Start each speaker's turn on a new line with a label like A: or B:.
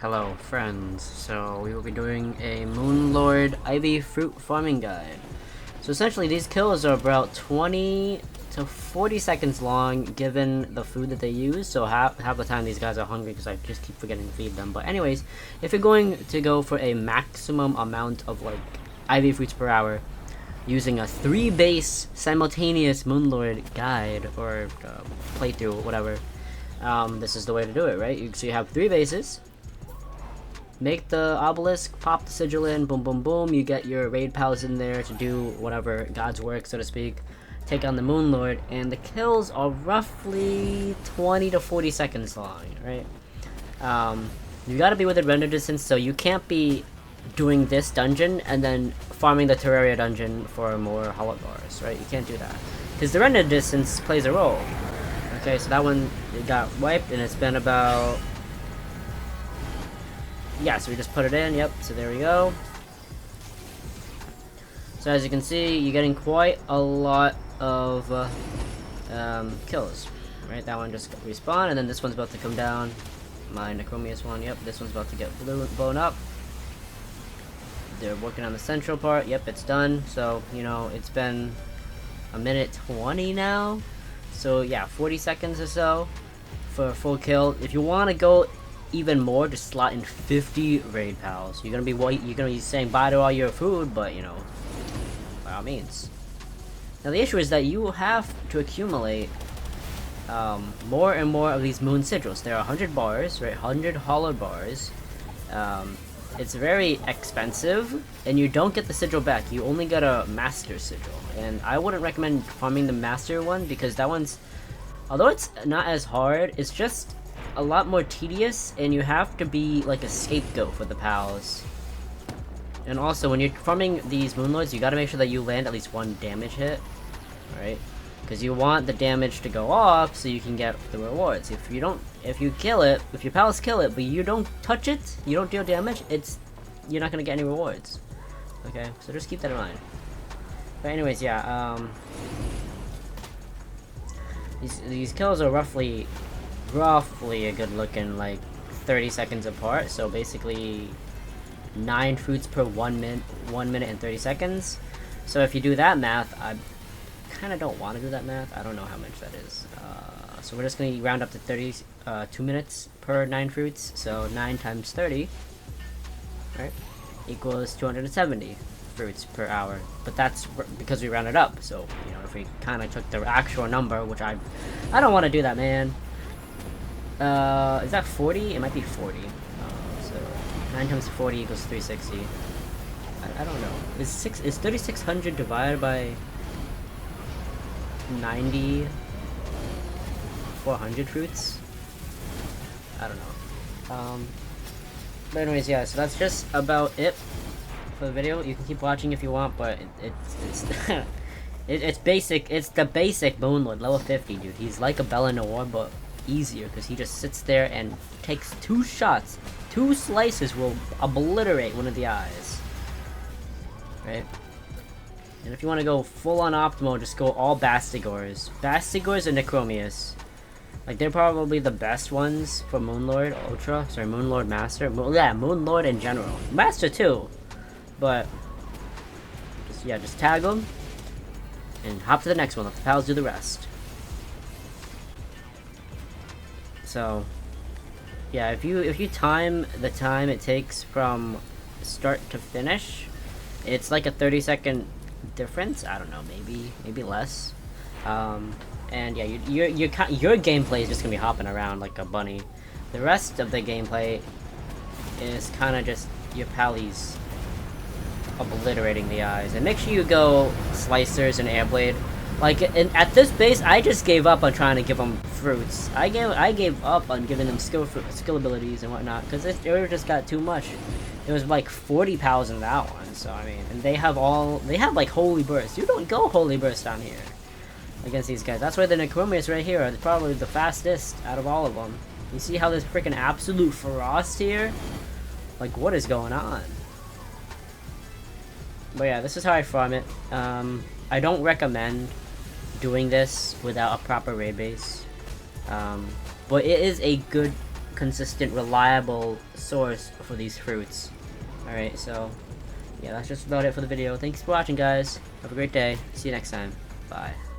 A: Hello friends, so we will be doing a Moonlord Ivy Fruit Farming Guide. So essentially these kills are about 20 to 40 seconds long given the food that they use, so half the time these guys are hungry because I just keep forgetting to feed them. But anyways, if you're going to go for a maximum amount of like Ivy Fruits per hour, using a 3 base simultaneous Moonlord guide or playthrough, whatever, this is the way to do it, right? So you have 3 bases. Make the obelisk, pop the sigil in, boom, boom, boom. You get your raid pals in there to do whatever God's work, so to speak. Take on the Moonlord, and the kills are roughly 20 to 40 seconds long, right? You gotta be within render distance, so you can't be doing this dungeon and then farming the Terraria dungeon for more hollow bars, right? You can't do that. Because the render distance plays a role. Okay, so that one got wiped, and it's been about... Yeah, so we just put it in, yep, so there we go. So as you can see, you're getting quite a lot of kills, right? That one just respawned, and then this one's about to come down. My Necromius one, yep, this one's about to get blown up. They're working on the central part, yep, it's done. So, you know, it's been a minute 20 now. So yeah, 40 seconds or so for a full kill. If you want to go even more, just slot in 50 raid pals. You're gonna be saying bye to all your food, but you know, by all means. Now the issue is that you have to accumulate more and more of these moon sigils. There are 100 bars, right? 100 hollow bars. It's very expensive, and you don't get the sigil back. You only get a master sigil, and I wouldn't recommend farming the master one because that one's, although it's not as hard, it's just a lot more tedious, and you have to be like a scapegoat for the pals. And also, when you're farming these Moonlords, you gotta make sure that you land at least 1 damage hit, right? Because you want the damage to go off so you can get the rewards. If you kill it, if your pals kill it, but you don't touch it, you don't deal damage, you're not gonna get any rewards. Okay, so just keep that in mind. But anyways, yeah, these kills are roughly a good looking like 30 seconds apart, so basically 9 fruits per 1 minute and 30 seconds. So if you do that math, I kind of don't want to do that math. I don't know how much that is. So we're just going to round up to 2 minutes per 9 fruits, so 9 times 30, right, equals 270 fruits per hour. But that's because we rounded up, so you know, if we kind of took the actual number, which I don't want to do that, man. Is that 40? It might be 40. So 9 times 40 equals 360. I don't know. Is 3600 divided by 90 400 fruits? I don't know. But anyways, yeah. So that's just about it for the video. You can keep watching if you want, but it's it's basic. It's the basic Moonlord, level 50, dude. He's like a Bella Noir, but easier because he just sits there and takes 2 shots. 2 slices will obliterate one of the eyes, right? And if you want to go full on optimal, just go all Bastigors and Necromius. Like, they're probably the best ones for Moonlord Ultra. Sorry, Moonlord Master. Yeah, Moonlord in general. Master too, but just tag them and hop to the next one. Let the pals do the rest. So, yeah, if you time the time it takes from start to finish, it's like a 30-second difference. I don't know, maybe less. And yeah, your gameplay is just gonna be hopping around like a bunny. The rest of the gameplay is kind of just your pallies obliterating the eyes. And make sure you go Slicers and Airblade. Like, at this base, I just gave up on trying to give them fruits. I gave up on giving them skill abilities and whatnot, because it just got too much. There was like 40 pals in that one, so I mean, and they have like Holy Burst. You don't go Holy Burst down here against these guys. That's why the Necromius right here are probably the fastest out of all of them. You see how there's freaking absolute frost here? Like, what is going on? But yeah, this is how I farm it. I don't recommend doing this without a proper raid base, but it is a good consistent, reliable source for these fruits. Alright, so yeah, that's just about it for the video. Thanks for watching, guys. Have a great day. See you next time. Bye.